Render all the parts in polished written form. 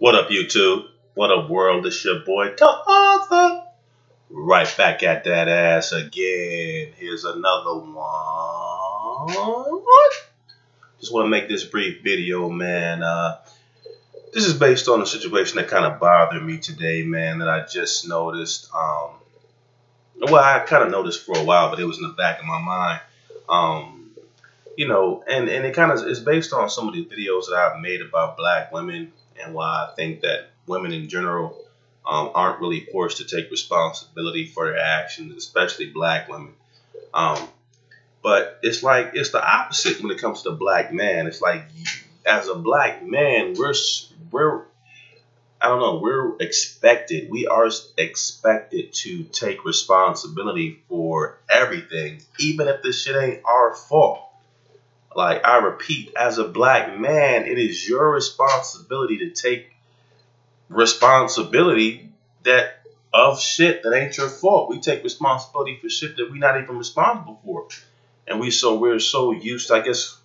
What up, YouTube? What up, world? It's your boy, the author. Right back at that ass again. Here's another one. Just want to make this brief video, man. This is based on a situation that kind of bothered me today, man, that I just noticed. Well, I kind of noticed for a while, but it was in the back of my mind. And it kind of is based on some of the videos that I've made about black women and why I think that women in general aren't really forced to take responsibility for their actions, especially black women. But it's the opposite when it comes to black men. It's like, as a black man, we are expected to take responsibility for everything, even if this shit ain't our fault. Like, I repeat, as a black man, it is your responsibility to take responsibility of shit that ain't your fault. We take responsibility for shit that we're not even responsible for. And we're so used to, I guess,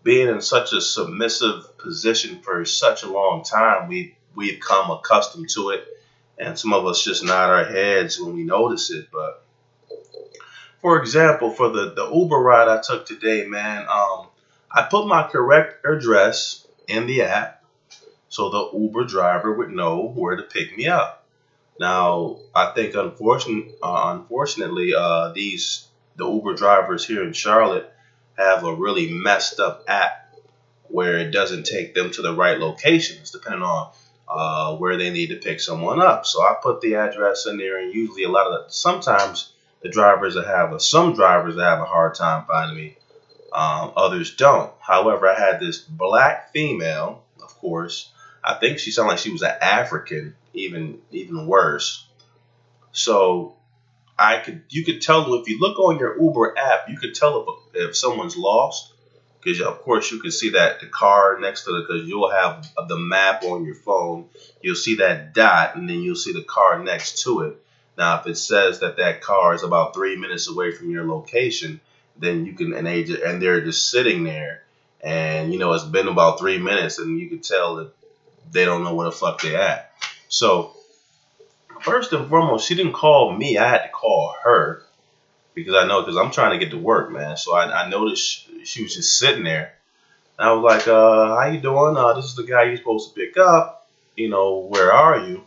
being in such a submissive position for such a long time. We've become accustomed to it. And some of us just nod our heads when we notice it. But for example, for the Uber ride I took today, man, I put my correct address in the app so the Uber driver would know where to pick me up. Now, I think unfortunately, the Uber drivers here in Charlotte have a really messed up app where it doesn't take them to the right locations depending on where they need to pick someone up. So I put the address in there, and usually sometimes the drivers some drivers that have a hard time finding me. Others don't. However, I had this black female, of course. I think she sounded like she was an African, even worse. So you could tell, if you look on your Uber app, you could tell if someone's lost, because of course you can see that the car next to because you'll have the map on your phone. You'll see that dot, and then you'll see the car next to it. Now, if it says that car is about 3 minutes away from your location, then you can, and they're just sitting there, and it's been about 3 minutes, and you can tell that they don't know where the fuck they at. So first and foremost, she didn't call me. I had to call her because I'm trying to get to work, man. So I noticed she was just sitting there. And I was like, how you doing? This is the guy you're supposed to pick up. Where are you?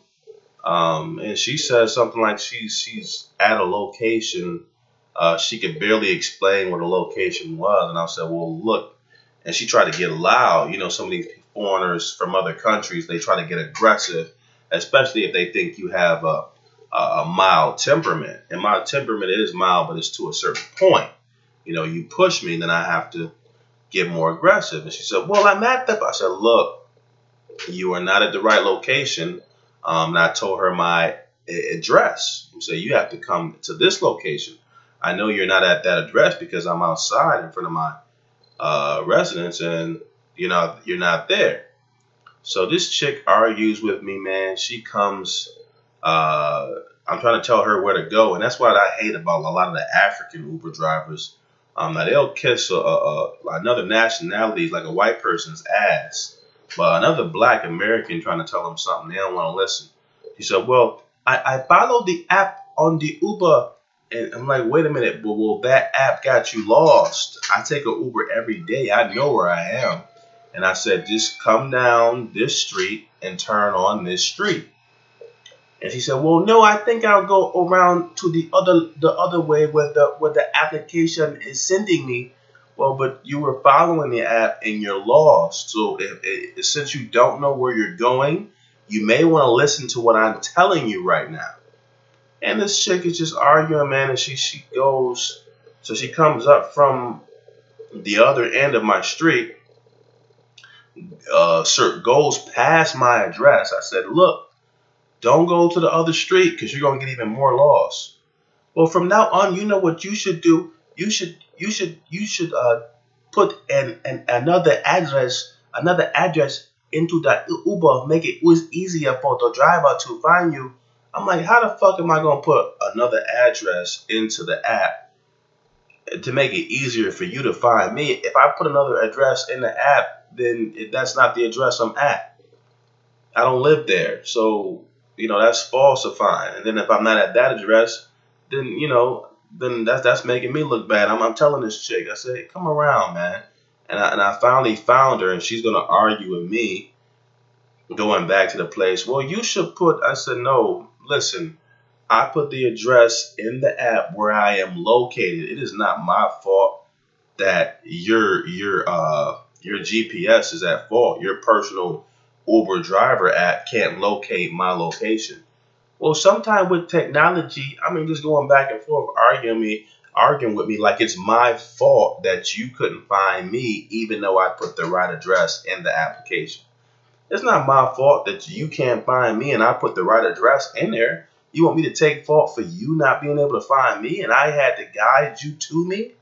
And she said something like she's at a location. She could barely explain what the location was. And I said, well, look. And she tried to get loud. Some of these foreigners from other countries, they try to get aggressive, especially if they think you have a mild temperament. And my temperament is mild, but it's to a certain point. You push me, then I have to get more aggressive. And she said, well, I'm at the... I said, look, you are not at the right location. And I told her my address. So you have to come to this location. I know you're not at that address because I'm outside in front of my residence, and you're not there. So this chick argues with me, man. She comes, I'm trying to tell her where to go, and that's what I hate about a lot of the African Uber drivers. Now they'll kiss another nationality, like a white person's ass, but another black American trying to tell them something, they don't want to listen. She said, well, I followed the app on the Uber. And I'm like, wait a minute, well, that app got you lost. I take an Uber every day. I know where I am. And I said, just come down this street and turn on this street. And she said, well, no, I think I'll go around to the other way where the application is sending me. Well, but you were following the app and you're lost. So since you don't know where you're going, you may want to listen to what I'm telling you right now. And this chick is just arguing, man, and she goes, so she comes up from the other end of my street, goes past my address. I said, look, don't go to the other street because you're going to get even more lost. Well, from now on, you know what you should do? You should put another address into the Uber, make it easier for the driver to find you. I'm like, how the fuck am I going to put another address into the app to make it easier for you to find me? If I put another address in the app, then that's not the address I'm at. I don't live there. So, that's falsifying. And then if I'm not at that address, then, then that's making me look bad. I'm telling this chick, I said, come around, man. And I finally found her, and she's going to argue with me going back to the place. Well, you should I said, no, listen, I put the address in the app where I am located. It is not my fault that your GPS is at fault. Your personal Uber driver app can't locate my location. Well, sometimes with technology, just going back and forth, arguing with me like it's my fault that you couldn't find me, even though I put the right address in the application. It's not my fault that you can't find me and I put the right address in there. You want me to take fault for you not being able to find me and I had to guide you to me?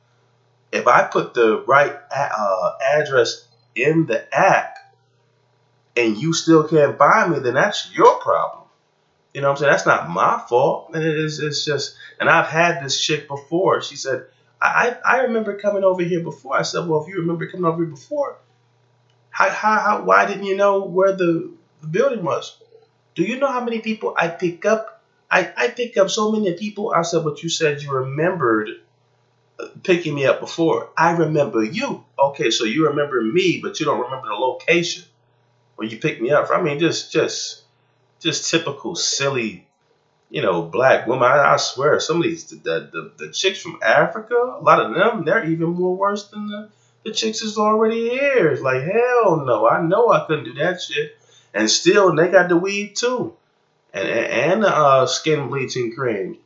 If I put the right address in the app and you still can't find me, then that's your problem. You know what I'm saying? That's not my fault. It's just, and I've had this chick before. She said, I remember coming over here before. I said, well, if you remember coming over here before, why didn't you know where the building was? Do you know how many people I pick up? I pick up so many people. I said, but you said you remembered picking me up before. I remember you. Okay, so you remember me, but you don't remember the location where you picked me up from. Just typical silly, black women. I swear, some of these the chicks from Africa, a lot of them, they're even more worse than the chicks is already here. It's like, hell no. I know I couldn't do that shit. And still, they got the weed too. And the skin bleaching cream.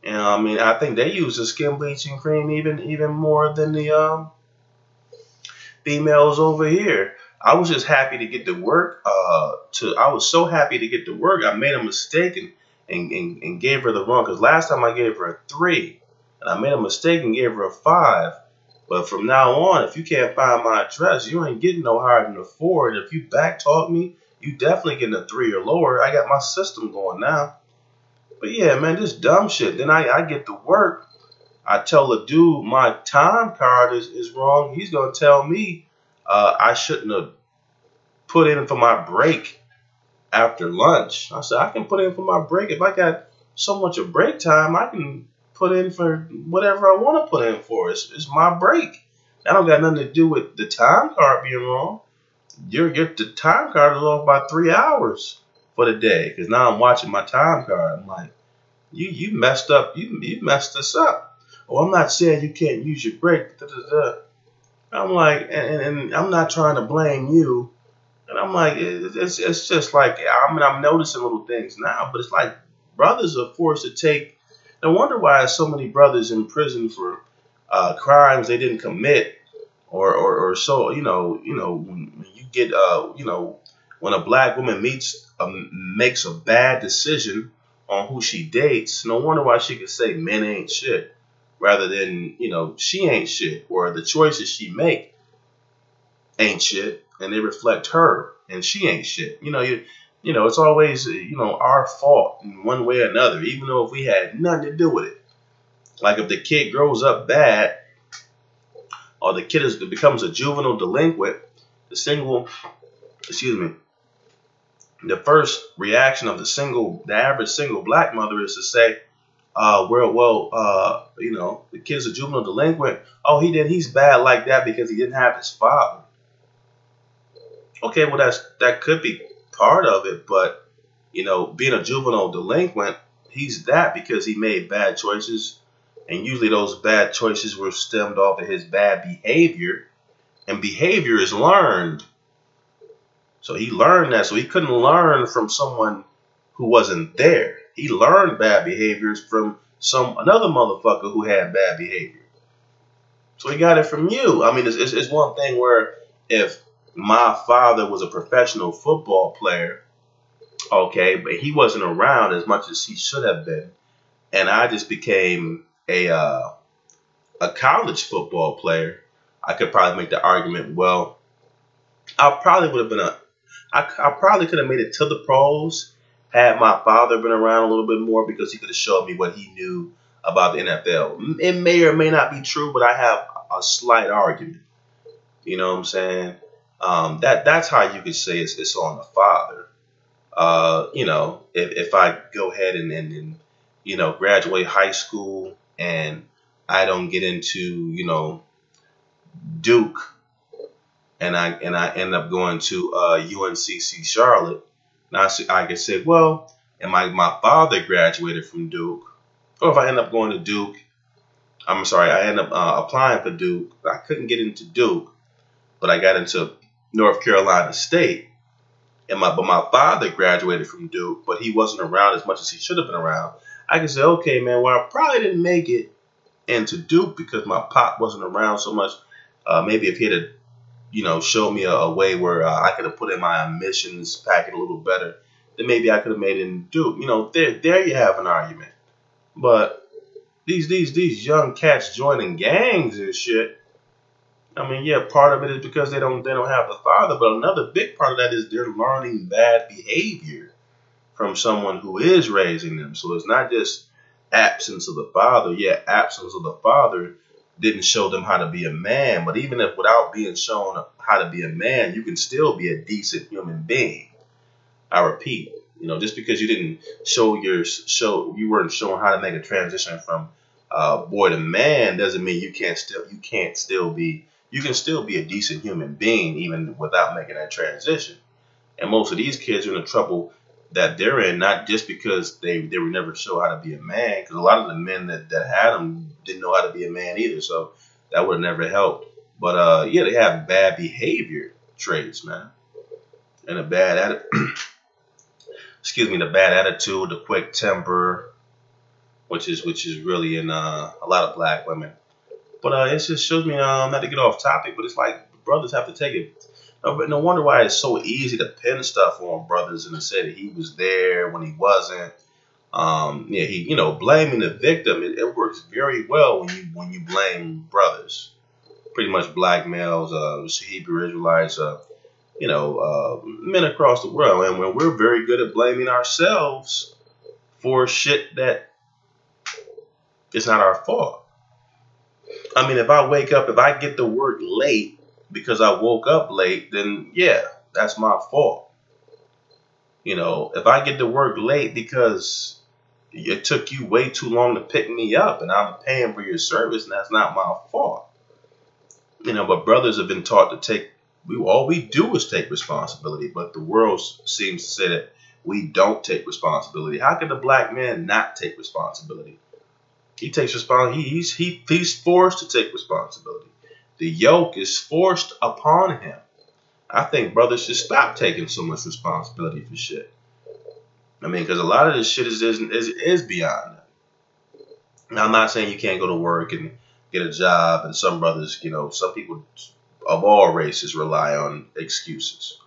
I think they use the skin bleaching cream even more than the females over here. I was just happy to get to work. I was so happy to get to work. I made a mistake and gave her the wrong. Because last time I gave her a 3, and I made a mistake and gave her a 5. But from now on, if you can't find my address, you ain't getting no higher than a 4. And if you backtalk me, you definitely getting a 3 or lower. I got my system going now. But yeah, man, this dumb shit. Then I get to work. I tell the dude my time card is wrong. He's going to tell me I shouldn't have put in for my break after lunch. I said, I can put in for my break. If I got so much of break time, I can put in for whatever I want to put in for. It's my break. That don't got nothing to do with the time card being wrong. The time card is off by 3 hours for the day. Because now I'm watching my time card. I'm like, you messed up. You messed us up. Oh, I'm not saying you can't use your break. Da, da, da. I'm like, and I'm not trying to blame you. And I'm like, it's just like, I'm noticing little things now, but it's like brothers are forced to take. No wonder why there's so many brothers in prison for crimes they didn't commit, or so when you get when a black woman makes a bad decision on who she dates. No wonder why she could say men ain't shit, rather than she ain't shit, or the choices she make ain't shit, and they reflect her, and she ain't shit. It's always our fault in one way or another, even though if we had nothing to do with it. Like if the kid grows up bad, or the kid becomes a juvenile delinquent, the first reaction of the average single black mother is to say, the kid's a juvenile delinquent. Oh, he's bad like that because he didn't have his father. Okay, well that could be part of it, but being a juvenile delinquent, he's that because he made bad choices, and usually those bad choices were stemmed off of his bad behavior, and behavior is learned. So he learned that, so he couldn't learn from someone who wasn't there. He learned bad behaviors from another motherfucker who had bad behavior. So he got it from you. It's one thing where if my father was a professional football player, okay, but he wasn't around as much as he should have been, and I just became a college football player, I could probably make the argument, well, I probably could have made it to the pros had my father been around a little bit more, because he could have showed me what he knew about the NFL. It may or may not be true, but I have a slight argument. You know what I'm saying? That's how you could say it's on the father. if I go ahead and graduate high school and I don't get into, Duke, and I end up going to UNCC Charlotte. Now I can say, well, and my father graduated from Duke, or if I end up going to Duke, I'm sorry, I end up applying for Duke. I couldn't get into Duke, but I got into North Carolina State. But my father graduated from Duke, but he wasn't around as much as he should have been around. I can say, okay, man, well, I probably didn't make it into Duke because my pop wasn't around so much. Maybe if he had, showed me a way where I could have put in my admissions packet a little better, then maybe I could have made it in Duke. There you have an argument. But these young cats joining gangs and shit. I mean, yeah, part of it is because they don't have the father, but another big part of that is they're learning bad behavior from someone who is raising them. So it's not just absence of the father. Yeah, absence of the father didn't show them how to be a man, but even if without being shown how to be a man, you can still be a decent human being. I repeat, just because you didn't you weren't showing how to make a transition from boy to man doesn't mean you can still be a decent human being even without making that transition. And most of these kids are in the trouble that they're in, not just because they were never shown how to be a man, because a lot of the men that had them didn't know how to be a man either, so that would have never helped. But yeah, they have bad behavior traits, man, and a bad the bad attitude, the quick temper, which is really in a lot of black women. But it just shows me not to get off topic, but it's like brothers have to take it. No wonder why it's so easy to pin stuff on brothers and to say that he was there when he wasn't. Blaming the victim, it works very well when you blame brothers, pretty much black males, Hebrew Israelites, men across the world, and when we're very good at blaming ourselves for shit that is not our fault. I mean, if I get to work late because I woke up late, then yeah, that's my fault. If I get to work late because it took you way too long to pick me up and I'm paying for your service, and that's not my fault. But brothers have been taught to all we do is take responsibility, but the world seems to say that we don't take responsibility. How can the black man not take responsibility? He takes responsibility. He's forced to take responsibility. The yoke is forced upon him. I think brothers should stop taking so much responsibility for shit. I mean, because a lot of this shit is beyond that. Now, I'm not saying you can't go to work and get a job, and some brothers, some people of all races rely on excuses,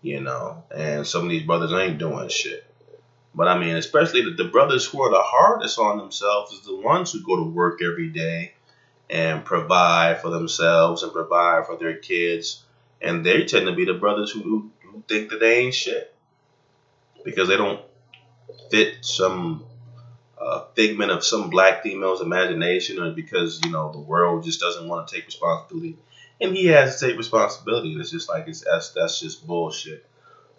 and some of these brothers ain't doing shit. But I mean, especially the brothers who are the hardest on themselves is the ones who go to work every day and provide for themselves and provide for their kids. And they tend to be the brothers who think that they ain't shit because they don't fit some figment of some black female's imagination, or because, the world just doesn't want to take responsibility. And he has to take responsibility. And it's just like, that's just bullshit.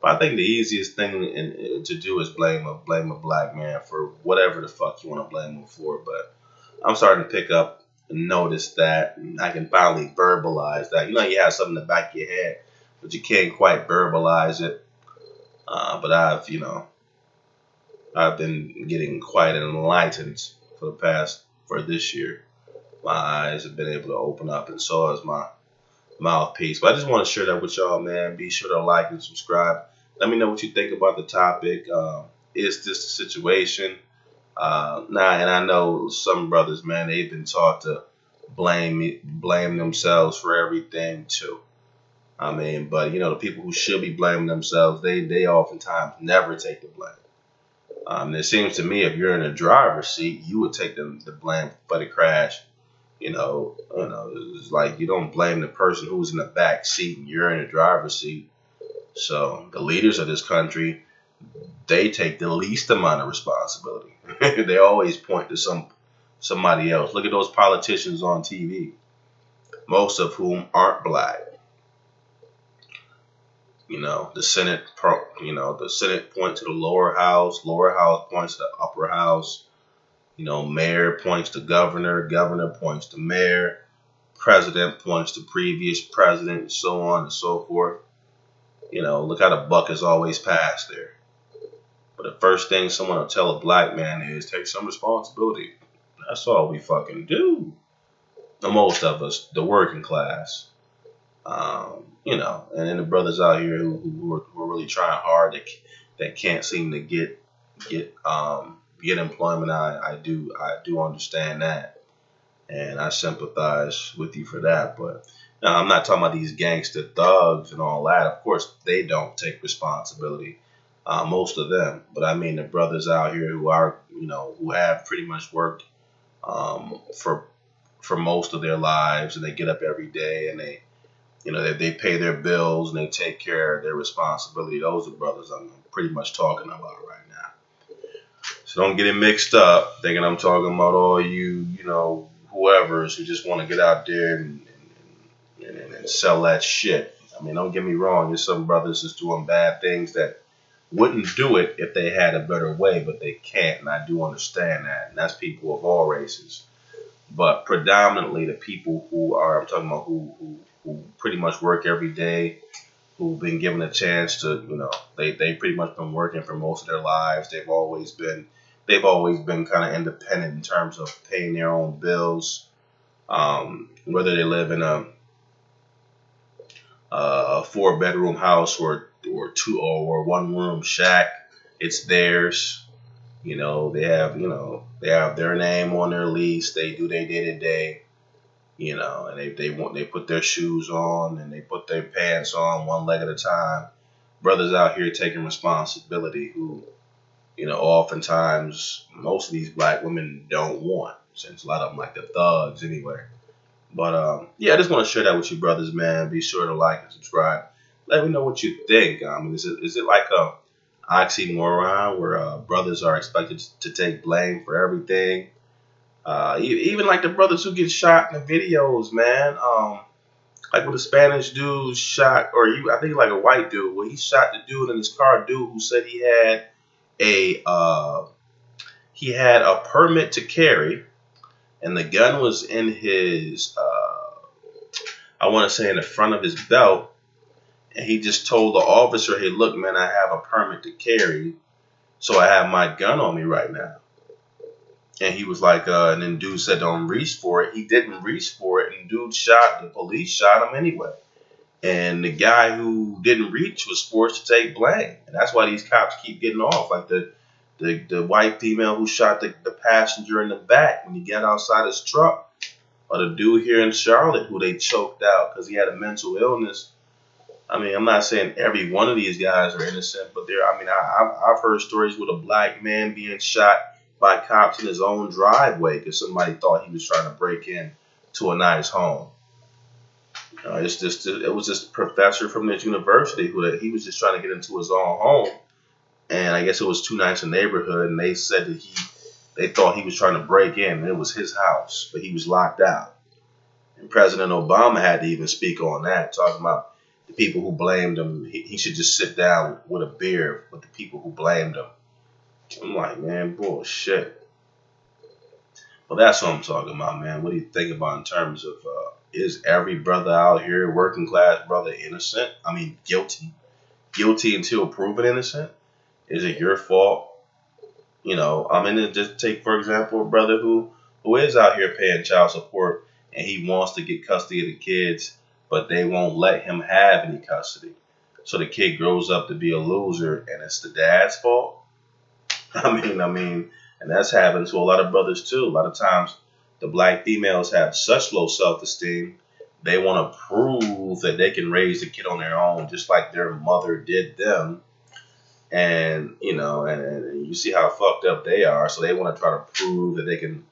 But I think the easiest thing to do is blame a black man for whatever the fuck you want to blame him for. But I'm starting to pick up and notice that, and I can finally verbalize that. You have something in the back of your head, but you can't quite verbalize it. But I've been getting quite enlightened for this year. My eyes have been able to open up, and so has my mouthpiece. But I just want to share that with y'all, man. Be sure to like and subscribe. Let me know what you think about the topic. Is this the situation? And I know some brothers, man, they've been taught to blame themselves for everything too. I mean, but the people who should be blaming themselves, they oftentimes never take the blame. It seems to me if you're in a driver's seat, you would take the blame for the crash. It's like you don't blame the person who's in the back seat and you're in the driver's seat. So the leaders of this country, they take the least amount of responsibility. They always point to somebody else. Look at those politicians on TV, most of whom aren't black. The Senate, the Senate point to the lower house points to the upper house. Mayor points to governor, governor points to mayor, president points to previous president, and so on and so forth. Look how the buck is always passed there. But the first thing someone will tell a black man is take some responsibility. That's all we fucking do. Most of us, the working class. And then the brothers out here who are really trying hard that can't seem to get employment. I do understand that, and I sympathize with you for that. But no, I'm not talking about these gangster thugs and all that. Of course, they don't take responsibility, most of them. But I mean the brothers out here who are who have pretty much worked for most of their lives, and they get up every day and they pay their bills and they take care of their responsibility. Those are brothers I'm pretty much talking about right now. So don't get it mixed up, thinking I'm talking about all whoever's who just want to get out there and sell that shit. I mean, don't get me wrong. There's some brothers that's doing bad things that wouldn't do it if they had a better way, but they can't, and I do understand that. And that's people of all races. But predominantly the people I'm talking about who pretty much work every day, who've been given a chance to, they pretty much been working for most of their lives. They've always been kind of independent in terms of paying their own bills. Whether they live in a 4-bedroom house or 2 or 1-room shack, it's theirs. They have their name on their lease. They do their day to day. And they put their shoes on and they put their pants on one leg at a time. Brothers out here taking responsibility who, oftentimes most of these black women don't want, since a lot of them like the thugs anyway. But I just want to share that with you, brothers, man. Be sure to like and subscribe. Let me know what you think. Is it like a oxymoron where brothers are expected to take blame for everything? Even like the brothers who get shot in the videos, man. Like when the Spanish dude shot, I think like a white dude, where he shot the dude in his car, dude who said he had a permit to carry, and the gun was in his, I want to say in the front of his belt, and he just told the officer, "Hey, look, man, I have a permit to carry, so I have my gun on me right now." And he was like, and then dude said, "Don't reach for it." He didn't reach for it, and the police shot him anyway. And the guy who didn't reach was forced to take blame. And that's why these cops keep getting off. Like the white female who shot the passenger in the back when he got outside his truck. Or the dude here in Charlotte who they choked out because he had a mental illness. I mean, I'm not saying every one of these guys are innocent, but I've heard stories with a black man being shot by cops in his own driveway because somebody thought he was trying to break in to a nice home. It was this professor from this university he was just trying to get into his own home, and I guess it was too nice a neighborhood, and they said that they thought he was trying to break in, and it was his house, but he was locked out. And President Obama had to even speak on that, talking about the people who blamed him. He should just sit down with a beer with the people who blamed him. I'm like, man, bullshit. Well, that's what I'm talking about, man. What do you think about in terms of, is every brother out here, working class brother, innocent? I mean, guilty? Guilty until proven innocent? Is it your fault? Just take, for example, a brother who is out here paying child support and he wants to get custody of the kids, but they won't let him have any custody. So the kid grows up to be a loser and it's the dad's fault? I mean, and that's happened to a lot of brothers too. A lot of times the black females have such low self-esteem, they want to prove that they can raise the kid on their own just like their mother did them. And, and you see how fucked up they are. So they want to try to prove that they can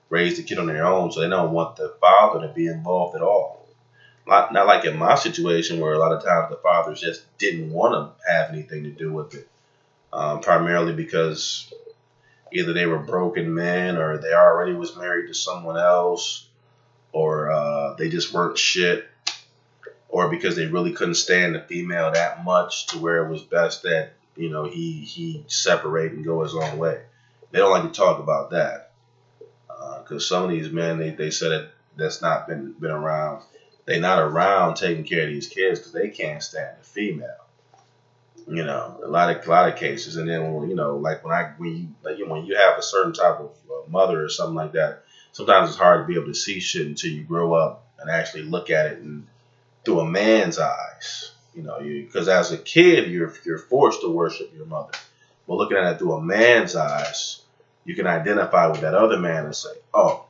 raise the kid on their own. So they don't want the father to be involved at all. Not like in my situation where a lot of times the fathers just didn't want to have anything to do with it. Primarily because either they were broken men or they already was married to someone else or they just weren't shit. or because they really couldn't stand the female that much to where it was best that, you know, he separate and go his own way. They don't like to talk about that because some of these men, they said that that's not been around. They not around taking care of these kids because they can't stand the female. You know, a lot of cases. And then when, you know, like when you have a certain type of mother or something like that, sometimes it's hard to be able to see shit until you grow up and actually look at it and through a man's eyes. You know, because as a kid you're forced to worship your mother, but looking at it through a man's eyes, you can identify with that other man and say, oh,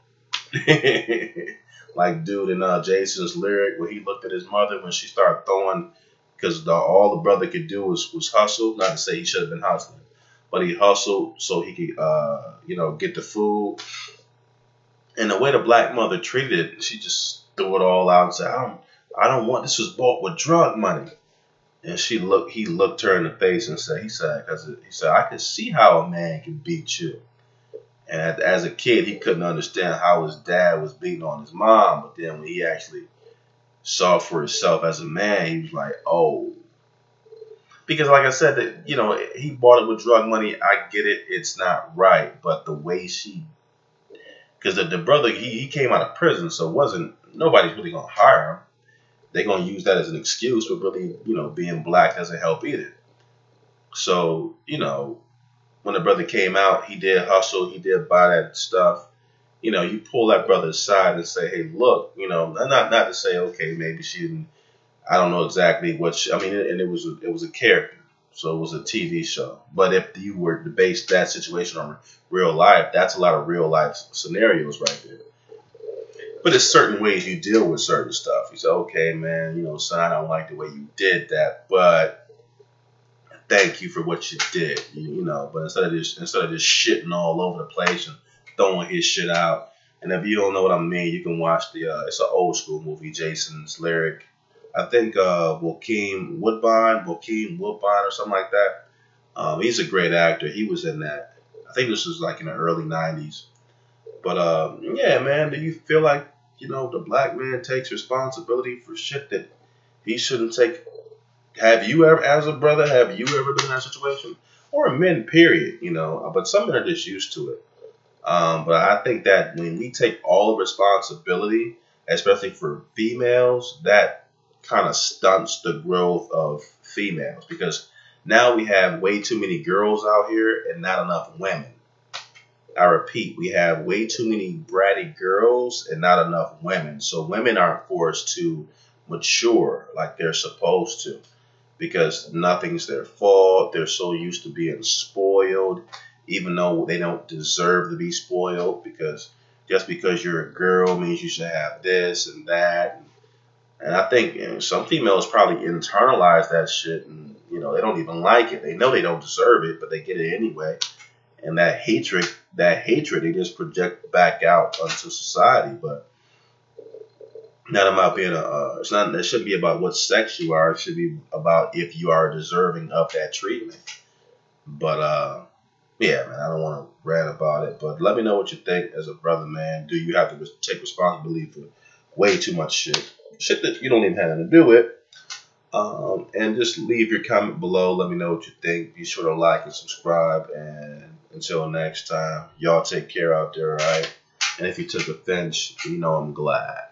like dude in Jason's lyric where he looked at his mother when she started throwing. Because all the brother could do was hustle. Not to say he should have been hustling, but he hustled so he could, you know, get the food. And the way the black mother treated it, she just threw it all out and said, I don't want, this was bought with drug money. And he looked her in the face and said, he said, I could see how a man can beat you. And as a kid, he couldn't understand how his dad was beating on his mom. But then when he actually saw for himself as a man, he was like, oh. Because like I said, that, you know, he bought it with drug money. I get it. It's not right. But the way because the brother, he came out of prison, so nobody's really going to hire him. They're going to use that as an excuse, but really, you know, being black doesn't help either. So, you know, when the brother came out, he did hustle. He did buy that stuff. You know, you pull that brother aside and say, hey, look, you know, not to say, okay, maybe she didn't, I don't know exactly what and it was a character. So it was a TV show. But if you were to base that situation on real life, that's a lot of real life scenarios right there. But there's certain ways you deal with certain stuff. You say, okay, man, you know, son, I don't like the way you did that, but thank you for what you did. You know, but instead of just shitting all over the place and throwing his shit out. And if you don't know what I mean, you can watch it's an old school movie, Jason's Lyric. I think Joaquin Woodbine or something like that. He's a great actor. He was in that. I think this was like in the early 90s. But yeah, man, do you feel like, you know, the black man takes responsibility for shit that he shouldn't take? Have you ever, as a brother, have you ever been in that situation? Or men, period, you know, but some men are just used to it. But I think that when we take all the responsibility, especially for females, that kind of stunts the growth of females because now we have way too many girls out here and not enough women. I repeat, we have way too many bratty girls and not enough women. So women aren't forced to mature like they're supposed to because nothing's their fault. They're so used to being spoiled, even though they don't deserve to be spoiled, because just because you're a girl means you should have this and that. And I think, you know, some females probably internalize that shit and, you know, they don't even like it. They know they don't deserve it, but they get it anyway. And that hatred, they just project back out onto society. But not about being it shouldn't be about what sex you are. It should be about if you are deserving of that treatment. But, yeah, man, I don't want to rant about it, but let me know what you think as a brother, man. Do you have to take responsibility for way too much shit that you don't even have to do with? And just leave your comment below. Let me know what you think. Be sure to like and subscribe. And until next time, y'all take care out there, all right? And if you took offense, you know I'm glad.